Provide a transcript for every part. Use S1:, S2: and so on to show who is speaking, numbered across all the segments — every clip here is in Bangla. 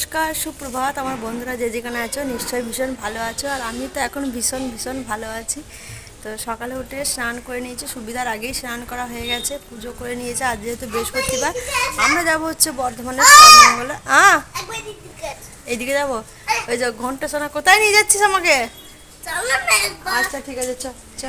S1: নমস্কার, সুপ্রভাত আমার বন্ধুরা, যে যেখানে আছো নিশ্চয়ই ভীষণ ভালো আছো। আর আমি তো এখন ভীষণ ভালো আছি। তো সকালে উঠে স্নান করে নিয়েছি, সুবিধার আগেই স্নান করা হয়ে গেছে, পুজো করে নিয়েছে। আজ যেহেতু বৃহস্পতিবার, আমরা যাব হচ্ছে বর্ধমানের সর্বমঙ্গলা। এইদিকে যাবো। ওই যে ঘন্টা সোনা, কোথায় নিয়ে যাচ্ছিস আমাকে? আচ্ছা ঠিক আছে, চ চ।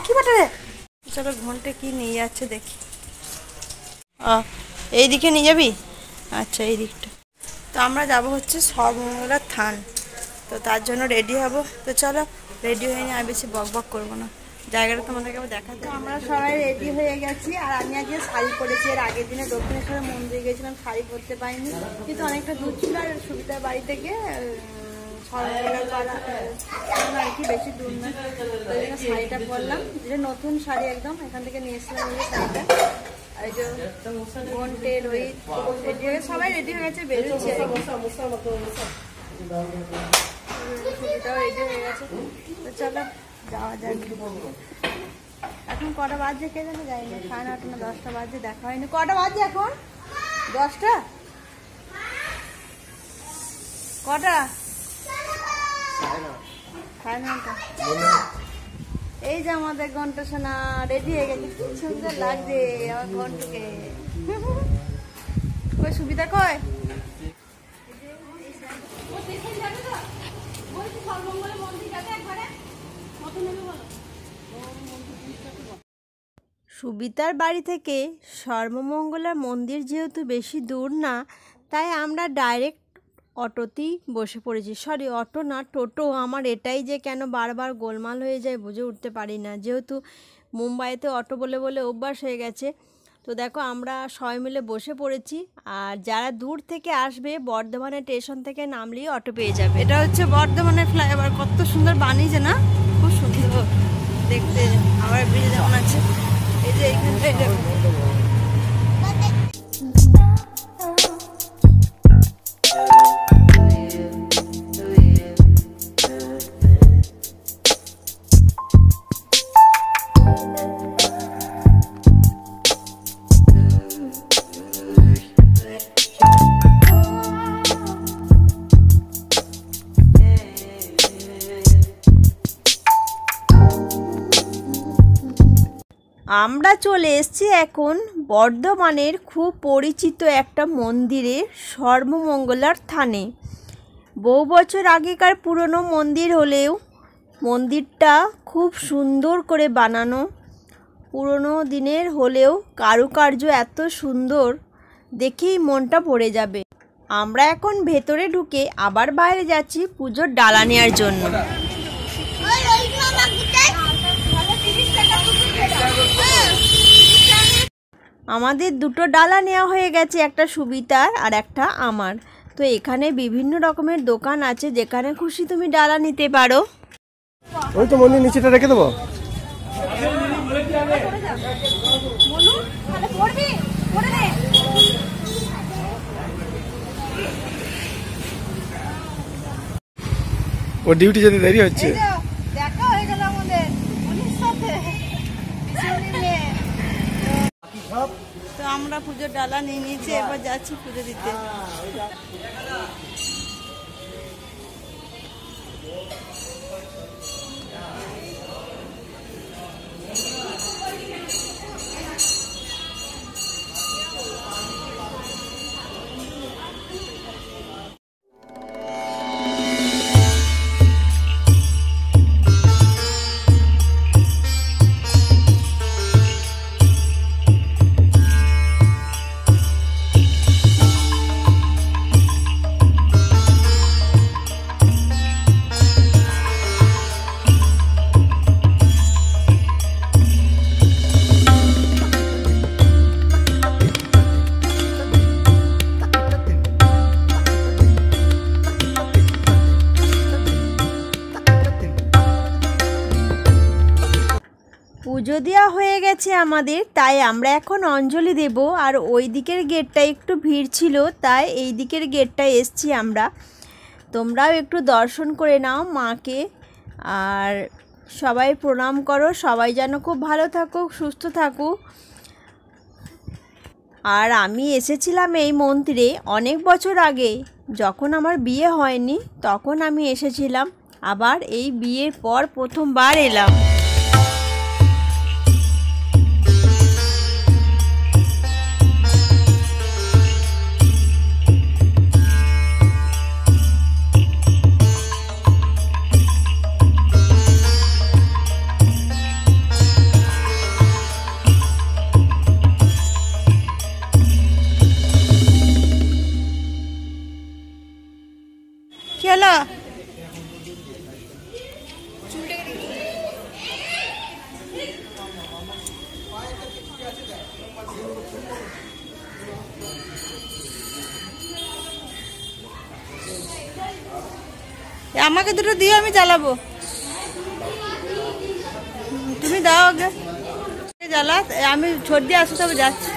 S1: কি বাটা রে? চলো ঘন্টা কি নিয়ে যাচ্ছে দেখি। এইদিকে নিয়ে যাবি? আচ্ছা, এই দিকটা। তো আমরা যাব হচ্ছে সর্বমঙ্গলার থান, তো তার জন্য রেডি হব। তো চলো, রেডি হয়ে নিয়ে আর বেশি বক বক করবো না, জায়গাটা তোমাদেরকে আবার দেখাতে। আমরা সবাই রেডি হয়ে গেছি, আর আমি আজকে শাড়ি পরেছি। এর আগের দিনে দক্ষিণেশ্বরে মন্দিরে গেছিলাম, শাড়ি পরতে পাইনি, কিন্তু অনেকটা দূর ছিল। আর সুবিধার বাড়ি থেকে সর্বমঙ্গলার পাড়া আর কি বেশি দূর না, ওই জন্য শাড়িটা পরলাম। যেটা নতুন শাড়ি একদম, এখান থেকে নিয়ে এসেছিলাম এই শাড়িটা। এই যে ঘন্টে রোহিত রেডি হয়ে, সবাই রেডি হয়ে গেছে, বেরোচ্ছে। ছবিটাও রেডি হয়ে গেছে। তো চলো যাওয়া যাক। এখন কটা বাজছে কে জানে, যাই না, 9:30 না 10টা বাজছে, দেখা হয়নি। কটা বাজছে এখন? 10টা? কটা? 9:30। এই যে আমাদের ঘন্টা সোনা রেডি হয়ে গেছে, কি সুন্দর লাগছে আমার ঘন্টুকে। কই সুবিধা কই? সুবিতার বাড়ি থেকে সর্বমঙ্গলার মন্দির যেহেতু বেশি দূর না, তাই আমরা ডাইরেক্ট অটোতেই বসে পড়েছি। সরি, অটো না, টোটো। আমার এটাই যে কেন বারবার গোলমাল হয়ে যায় বুঝে উঠতে পারি না, যেহেতু মুম্বাইতে অটো বলে বলে অভ্যাস হয়ে গেছে। তো দেখো, আমরা সবাই মিলে বসে পড়েছি। আর যারা দূর থেকে আসবে, বর্ধমানের স্টেশন থেকে নামলেই অটো পেয়ে যাবে। এটা হচ্ছে বর্ধমানের ফ্লাইওভার, কত সুন্দর বানিয়েছে না? খুব সুন্দর দেখতে। আবার ব্রিজ যেমন আছে, এই যে এইখানটায় আমরা চলে এসেছি এখন বর্ধমানের খুব পরিচিত একটা মন্দিরে, সর্বমঙ্গলার থানে। বহু বছর আগেকার পুরনো মন্দির হলেও মন্দিরটা খুব সুন্দর করে বানানো। পুরনো দিনের হলেও কারুকার্য এত সুন্দর, দেখেই মনটা ভরে যাবে। আমরা এখন ভেতরে ঢুকে আবার বাইরে যাচ্ছি পুজোর ডালা নেওয়ার জন্য। আমাদের দুটো ডালা নেওয়া হয়ে গেছে, একটা সুবিতার আর একটা আমার। তো এখানে বিভিন্ন রকমের দোকান আছে, যেখানে খুশি তুমি ডালা নিতে পারো।
S2: ওই তো মন্দির নিচেটা রেখে দেবো। ও ডিউটি যেতে দেরি হচ্ছে।
S1: দেখা হয়ে গেল আমাদের পুলিশ সাথে। তো আমরা পুজোর ডালা নিয়ে নিয়েছি, এবার যাচ্ছি পুজো দিতে। পুজো দেওয়া হয়ে গেছে আমাদের, তাই আমরা এখন অঞ্জলি দেব। আর ওই দিকের গেটটা একটু ভিড় ছিল, তাই এই দিকের গেটটায় এসছি আমরা। তোমরাও একটু দর্শন করে নাও মাকে, আর সবাই প্রণাম করো। সবাই যেন খুব ভালো থাকুক, সুস্থ থাকুক। আর আমি এসেছিলাম এই মন্দিরে অনেক বছর আগে, যখন আমার বিয়ে হয়নি তখন আমি এসেছিলাম, আবার এই বিয়ের পর প্রথমবার এলাম। কি হলো? আমাকে দুটো দিও, আমি জ্বালাবো। তুমি দাও আগে জ্বালা, আমি ছোট দিয়ে আসো, তবে যাচ্ছি।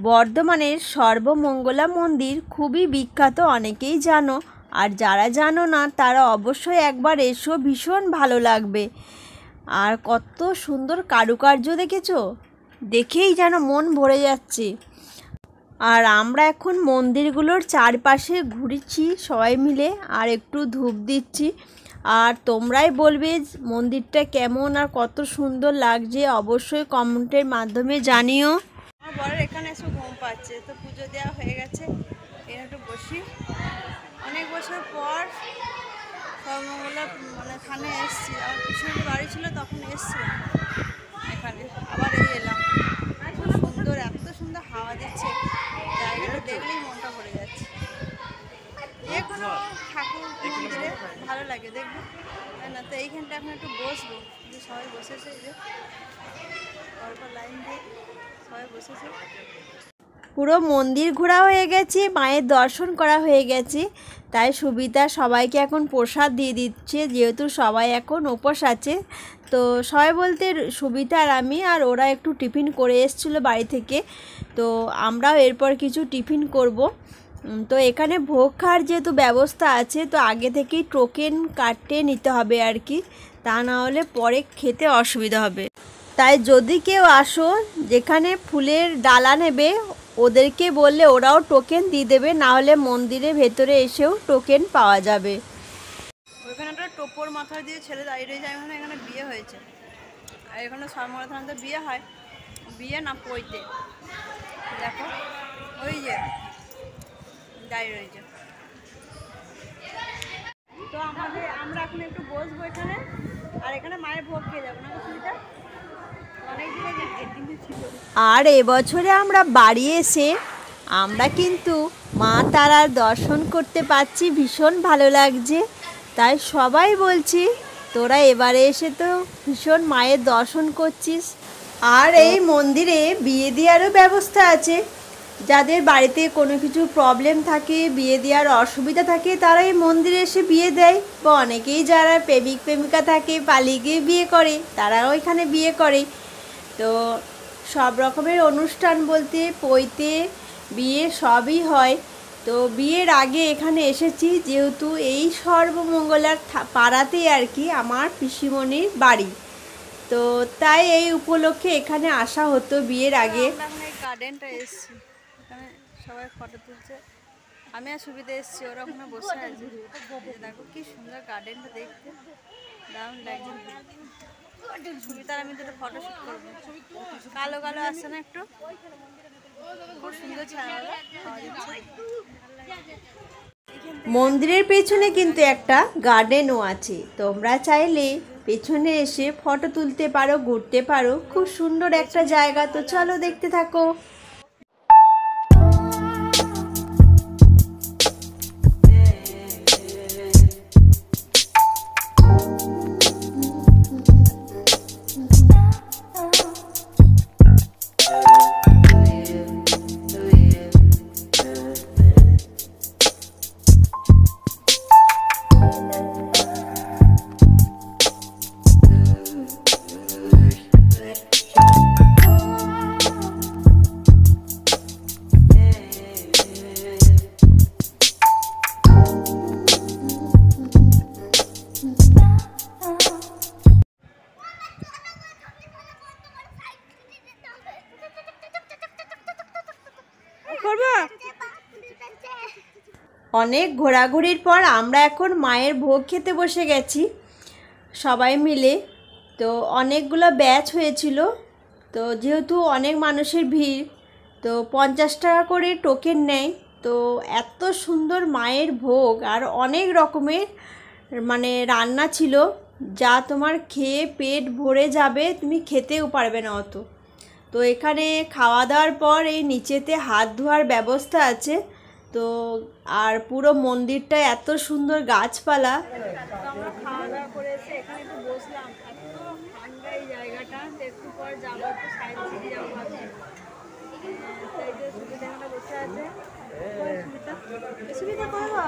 S1: বর্ধমানের সর্বমঙ্গলা মন্দির খুবই বিখ্যাত, অনেকেই জানো, আর যারা জানো না তারা অবশ্যই একবার এসো, ভীষণ ভালো লাগবে। আর কত সুন্দর কারুকার্য দেখেছো, দেখেই যেন মন ভরে যাচ্ছে। আর আমরা এখন মন্দিরগুলোর চারপাশে ঘুরছি সবাই মিলে, আর একটু ধূপ দিচ্ছি। আর তোমরাই বলবে মন্দিরটা কেমন আর কত সুন্দর লাগছে, অবশ্যই কমেন্টের মাধ্যমে জানিও। আমার বরের এখানে এসে ঘুম পাচ্ছে, তো পুজো দেওয়া হয়ে গেছে, এখানে একটু বসি। অনেক বছর পর সর্বমঙ্গলা এখানে এসেছি, আমার পিছনে বাড়ি ছিল তখন এসেছিলাম এখানে, আবার এই এলাম। খুব সুন্দর, এত সুন্দর হাওয়া দিচ্ছে, জায়গাটা দেখলেই মনটা ভরে যাচ্ছে। যে কোনো ঠাকুর মন্দিরে ভালো লাগে, দেখবো তাই না? তো এইখানটা এখন একটু বসবো, যে সবাই বসেছে, যে পরপর লাইন দিয়ে সবাই বসেছে। পুরো মন্দির ঘোরা হয়ে গেছে, মায়ের দর্শন করা হয়ে গেছে, তাই সুবিধা সবাইকে এখন প্রসাদ দিয়ে দিচ্ছে, যেহেতু সবাই এখন উপোস আছে। তো সবাই বলতে সুবিধা আর আমি, আর ওরা একটু টিফিন করে এসেছিলো বাড়ি থেকে, তো আমরাও এরপর কিছু টিফিন করব। তো এখানে ভোগ খাওয়ার যেহেতু ব্যবস্থা আছে, তো আগে থেকেই টোকেন কাটতে নিতে হবে আর কি, তা না হলে পরে খেতে অসুবিধা হবে। তাই যদি কেউ আসো যেখানে ফুলের ডালা নেবে, ওদেরকে বললে ওরাও টোকেন দিয়ে দেবে, না হলে মন্দিরের ভেতরে এসেও টোকেন পাওয়া যাবে। ওইখানে একটা টোপর মাথায় দিয়ে ছেলে দাঁড়িয়ে রয়েছে, আমি ভাবলাম এখানে বিয়ে হয়েছে। আর এখানে সর্বমঙ্গলা থানাতে বিয়ে হয়, বিয়ে না পইতে, দেখো ওই যে দাঁড়িয়ে রয়েছে। তো আমরা এখন একটু বসবো এখানে, আর এখানে মায়ের ভোগ খেয়ে যাবো না সুবিধা। আর এবছরে আমরা বাড়ি এসে আমরা কিন্তু মা তারার দর্শন করতে পারছি, ভীষণ ভালো লাগছে। তাই সবাই বলছি তোরা এবারে এসে তো ভীষণ মায়ের দর্শন করছিস। আর এই মন্দিরে বিয়ে দেওয়ারও ব্যবস্থা আছে, যাদের বাড়িতে কোনো কিছু প্রবলেম থাকে, বিয়ে দেওয়ার অসুবিধা থাকে, তারা এই মন্দিরে এসে বিয়ে দেয়। বা অনেকেই যারা প্রেমিক প্রেমিকা থাকে পালিয়ে গিয়ে বিয়ে করে, তারাও এখানে বিয়ে করে। তো সব রকমের অনুষ্ঠান বলতে পৈতে বিয়ে সবই হয়। তো বিয়ের আগে এখানে এসেছি, যেহেতু এই সর্বমঙ্গলার পাড়াতেই আর কি আমার পিসিমণির বাড়ি, তো তাই এই উপলক্ষে এখানে আসা হতো বিয়ের আগে। গার্ডেনটা এসেছি, এখানে সবাই ফটো তুলছে, আমি আর সুবিধা এসেছি, ওরা ওখানে বসে আছে। দেখো কি সুন্দর গার্ডেনটা দেখতে, দারুণ লাগছে। সুবিধার আমি দুটো ফটো শুট করবো, কালো কালো আসছে না একটু, খুব সুন্দর ছায়া। মন্দিরের পেছনে কিন্তু একটা গার্ডেনও আছে, তোমরা চাইলে পেছনে এসে ফটো তুলতে পারো, ঘুরতে পারো, খুব সুন্দর একটা জায়গা। তো চলো দেখতে থাকো। অনেক ঘোরাঘুরির পর আমরা এখন মায়ের ভোগ খেতে বসে গেছি সবাই মিলে। তো অনেকগুলো ব্যাচ হয়েছিল, তো যেহেতু অনেক মানুষের ভিড়, তো 50 টাকা করে টোকেন নেয়। তো এত সুন্দর মায়ের ভোগ আর অনেক রকমের মানে রান্না ছিল, যা তোমার খেয়ে পেট ভরে যাবে, তুমি খেতেও পারবে না অত। তো এখানে খাওয়া দাওয়ার পর এই নিচেতে হাত ধোয়ার ব্যবস্থা আছে। তো আর পুরো মন্দিরটা এত সুন্দর গাছপালা। তো আমরা খাওয়া দাওয়া করে এসে এখানে একটু বসলাম, এত ঠান্ডা এই জায়গাটা। তো একটু পর যাবো, একটু সাইড সিটি যাবো ভাবছি। তাই যে সুবিধা এখানে বসে আছে, সুবিধা করবো।